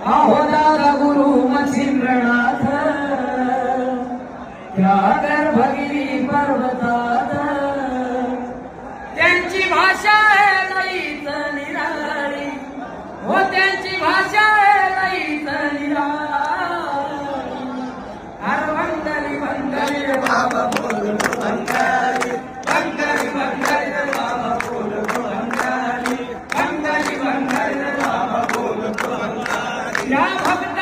अहो दादा गुरु मच्छिंद्रनाथ त्या गर्भगिरी पर्वतात त्यांची भाषा आहे लईच निराळी हो त्यांची भाषा आहे लईच निराळी अरे वंदरी वंदरी रे बाबा बोल वंदरी वंदरी वंदरी रे बाबा बोल वंदरी वंदरी वंदरी रे बाबा बोल वंदरी या भक्त